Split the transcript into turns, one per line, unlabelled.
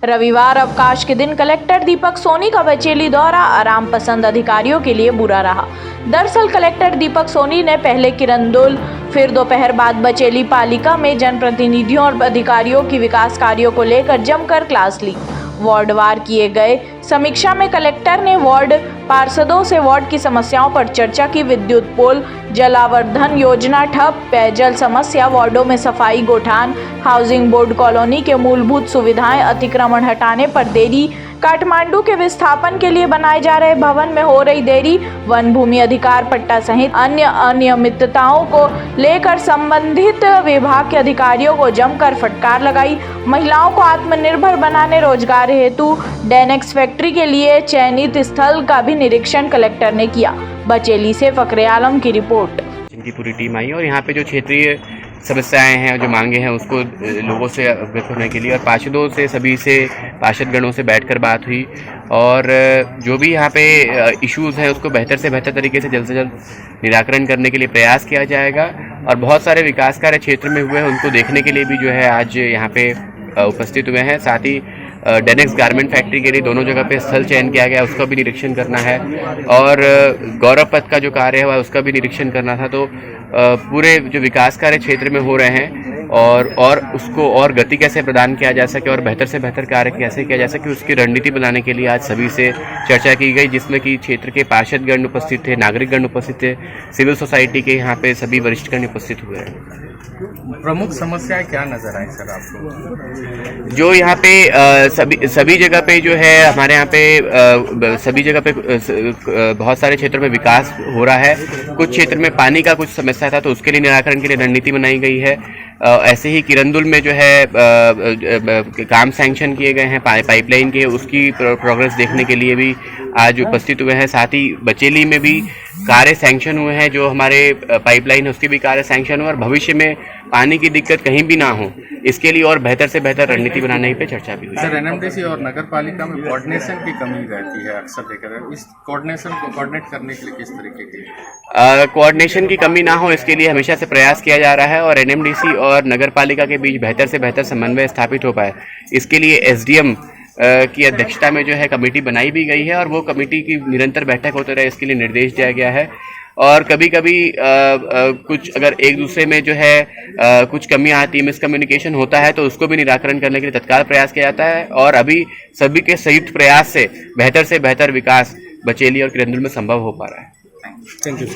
रविवार अवकाश के दिन कलेक्टर दीपक सोनी का बचेली दौरा आराम पसंद अधिकारियों के लिए बुरा रहा। दरअसल कलेक्टर दीपक सोनी ने पहले किरंदुल फिर दोपहर बाद बचेली पालिका में जनप्रतिनिधियों और अधिकारियों की विकास कार्यों को लेकर जमकर क्लास ली। वार्डवार किए गए समीक्षा में कलेक्टर ने वार्ड पार्षदों से वार्ड की समस्याओं पर चर्चा की। विद्युत पोल, जलावर्धन योजना ठप, पेयजल समस्या, वार्डों में सफाई, गोठान, हाउसिंग बोर्ड कॉलोनी के मूलभूत सुविधाएं, अतिक्रमण हटाने पर देरी, काठमांडू के विस्थापन के लिए बनाए जा रहे भवन में हो रही देरी, वन भूमि अधिकार पट्टा सहित अन्य अनियमितताओं को लेकर संबंधित विभाग के अधिकारियों को जमकर फटकार लगाई। महिलाओं को आत्मनिर्भर बनाने रोजगार हेतु डेनेक्स फैक्ट्री के लिए चयनित स्थल का भी निरीक्षण कलेक्टर ने किया। बचेली से फखरे आलम की रिपोर्ट।
इनकी पूरी टीम आई और यहाँ पे जो क्षेत्रीय समस्याएं हैं, जो मांगे हैं, उसको लोगों से अवगत होने के लिए और पार्षदों से, सभी से, पार्षदगणों से बैठकर बात हुई और जो भी यहाँ पे इश्यूज़ हैं उसको बेहतर से बेहतर तरीके से जल्द निराकरण करने के लिए प्रयास किया जाएगा। और बहुत सारे विकास कार्य क्षेत्र में हुए हैं, उनको देखने के लिए भी जो है आज यहाँ पे उपस्थित हुए हैं। साथ ही डेनेक्स गारमेंट फैक्ट्री के लिए दोनों जगह पे स्थल चयन किया गया, उसका भी निरीक्षण करना है और गौरव पथ का जो कार्य है उसका भी निरीक्षण करना था। तो पूरे जो विकास कार्य क्षेत्र में हो रहे हैं और उसको और गति कैसे प्रदान किया जा सके और बेहतर से बेहतर कार्य कैसे किया जा सके, उसकी रणनीति बनाने के लिए आज सभी से चर्चा की गई, जिसमें कि क्षेत्र के पार्षदगण उपस्थित थे, नागरिकगण उपस्थित थे, सिविल सोसाइटी के यहाँ पे सभी वरिष्ठगण उपस्थित हुए हैं।
प्रमुख समस्याएं क्या नजर आई सर आपको?
जो यहाँ पे सभी जगह पे जो है हमारे यहाँ पे सभी जगह पे बहुत सारे क्षेत्रों में विकास हो रहा है। कुछ क्षेत्र में पानी का कुछ समस्या था तो उसके लिए निराकरण के लिए रणनीति बनाई गई है। ऐसे ही किरंदुल में जो है काम सैंक्शन किए गए हैं पाइपलाइन के, उसकी प्रोग्रेस देखने के लिए भी आज उपस्थित हुए हैं। साथ ही बचेली में भी कार्य सैंक्शन हुए हैं, जो हमारे पाइपलाइन है उसके भी कार्य सैंक्शन हुए और भविष्य में पानी की दिक्कत कहीं भी ना हो, इसके लिए और बेहतर से बेहतर रणनीति बनाने पे चर्चा भी हुई।
सर, एनएमडीसी और नगर पालिका में कोऑर्डिनेशन की कमी रहती है अक्सर देखा। इस कोऑर्डिनेशन को कोऑर्डिनेट करने के लिए किस तरीके की
कोऑर्डिनेशन की कमी ना हो, इसके लिए हमेशा से प्रयास किया जा रहा है और एनएमडीसी और नगर पालिका के बीच बेहतर से बेहतर समन्वय स्थापित हो पाए, इसके लिए एसडीएम की अध्यक्षता में जो है कमेटी बनाई भी गई है और वो कमेटी की निरंतर बैठक होते रहे, इसके लिए निर्देश दिया गया है। और कभी कभी कुछ अगर एक दूसरे में जो है कुछ कमियां आती है, मिसकम्युनिकेशन होता है, तो उसको भी निराकरण करने के लिए तत्काल प्रयास किया जाता है और अभी सभी के संयुक्त प्रयास से बेहतर विकास बचेली और किरंदुल में संभव हो पा रहा है।
Thank you.